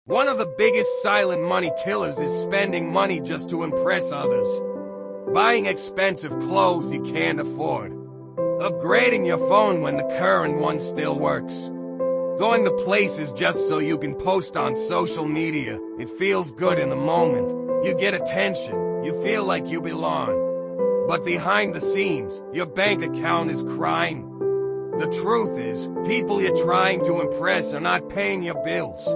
One of the biggest silent money killers is spending money just to impress others. Buying expensive clothes you can't afford. Upgrading your phone when the current one still works. Going to places just so you can post on social media. It feels good in the moment. You get attention. You feel like you belong. But behind the scenes, your bank account is crying. The truth is, people you're trying to impress are not paying your bills.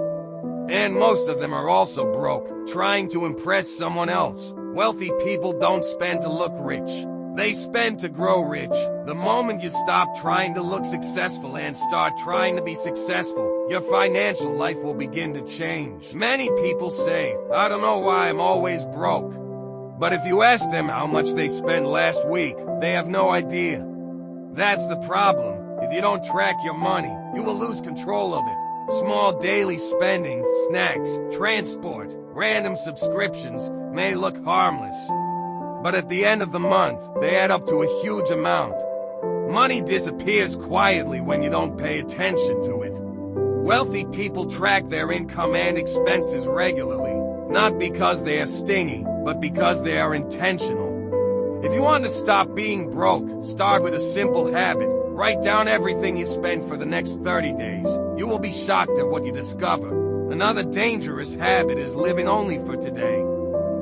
And most of them are also broke, trying to impress someone else. Wealthy people don't spend to look rich. They spend to grow rich. The moment you stop trying to look successful and start trying to be successful, your financial life will begin to change. Many people say, I don't know why I'm always broke. But if you ask them how much they spent last week, they have no idea. That's the problem. If you don't track your money, you will lose control of it. Small daily spending, snacks, transport, random subscriptions may look harmless. But at the end of the month, they add up to a huge amount. Money disappears quietly when you don't pay attention to it. Wealthy people track their income and expenses regularly, not because they are stingy, but because they are intentional. If you want to stop being broke, start with a simple habit. Write down everything you spend for the next 30 days. You will be shocked at what you discover. Another dangerous habit is living only for today.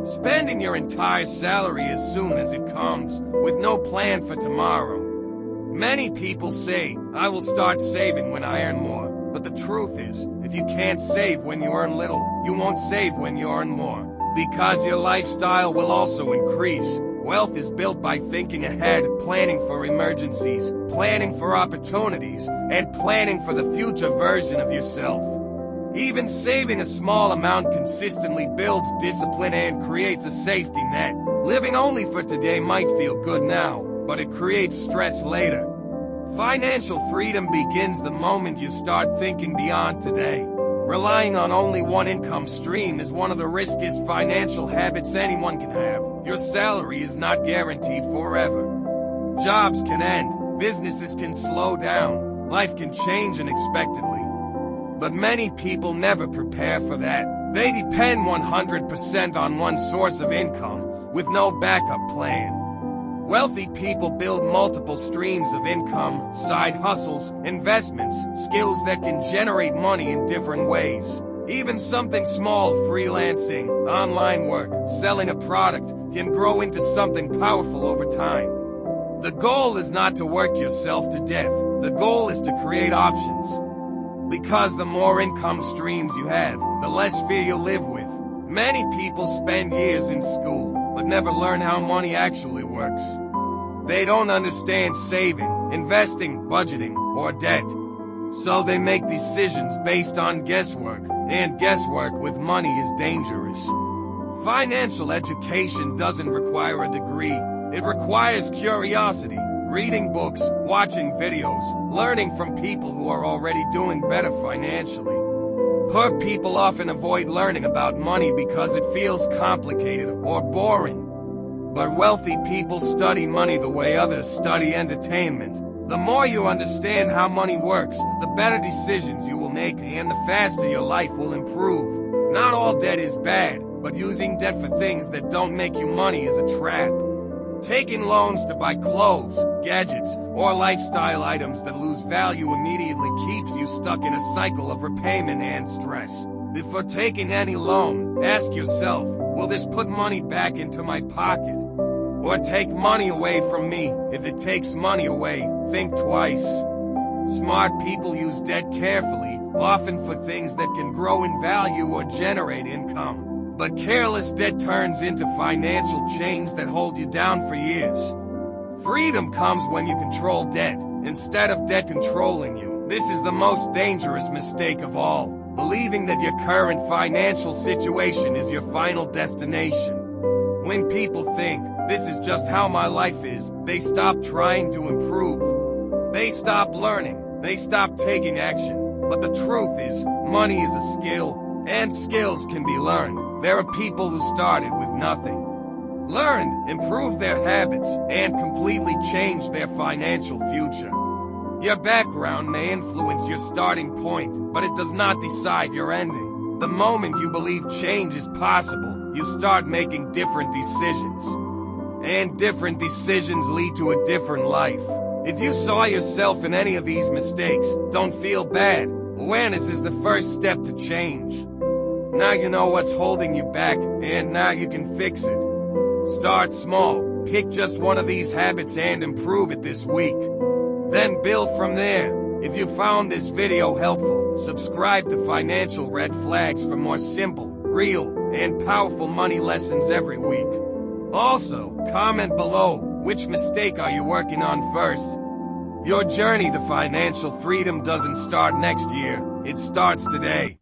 Spending your entire salary as soon as it comes, with no plan for tomorrow. Many people say, I will start saving when I earn more. But the truth is, if you can't save when you earn little, you won't save when you earn more. Because your lifestyle will also increase. Wealth is built by thinking ahead, planning for emergencies, planning for opportunities, and planning for the future version of yourself. Even saving a small amount consistently builds discipline and creates a safety net. Living only for today might feel good now, but it creates stress later. Financial freedom begins the moment you start thinking beyond today. Relying on only one income stream is one of the riskiest financial habits anyone can have. Your salary is not guaranteed forever. Jobs can end, businesses can slow down, life can change unexpectedly. But many people never prepare for that. They depend 100% on one source of income, with no backup plan. Wealthy people build multiple streams of income, side hustles, investments, skills that can generate money in different ways. Even something small, freelancing, online work, selling a product, can grow into something powerful over time. The goal is not to work yourself to death. The goal is to create options. Because the more income streams you have, the less fear you live with. Many people spend years in school, but never learn how money actually works. They don't understand saving, investing, budgeting, or debt. So they make decisions based on guesswork, and guesswork with money is dangerous. Financial education doesn't require a degree. It requires curiosity, reading books, watching videos, learning from people who are already doing better financially. Poor people often avoid learning about money because it feels complicated or boring. But wealthy people study money the way others study entertainment. The more you understand how money works, the better decisions you will make and the faster your life will improve. Not all debt is bad, but using debt for things that don't make you money is a trap. Taking loans to buy clothes, gadgets, or lifestyle items that lose value immediately keeps you stuck in a cycle of repayment and stress. Before taking any loan, ask yourself, will this put money back into my pocket? Or take money away from me? If it takes money away, think twice. Smart people use debt carefully, often for things that can grow in value or generate income. But careless debt turns into financial chains that hold you down for years. Freedom comes when you control debt, instead of debt controlling you. This is the most dangerous mistake of all, believing that your current financial situation is your final destination. When people think, this is just how my life is, they stop trying to improve. They stop learning. They stop taking action. But the truth is, money is a skill, and skills can be learned. There are people who started with nothing, learned, improved their habits, and completely changed their financial future. Your background may influence your starting point, but it does not decide your ending. The moment you believe change is possible, you start making different decisions. And different decisions lead to a different life. If you saw yourself in any of these mistakes, don't feel bad. Awareness is the first step to change. Now you know what's holding you back, and now you can fix it. Start small. Pick just one of these habits and improve it this week. Then build from there. If you found this video helpful, subscribe to Financial Red Flags for more simple, real, and powerful money lessons every week. Also, comment below, which mistake are you working on first? Your journey to financial freedom doesn't start next year, it starts today.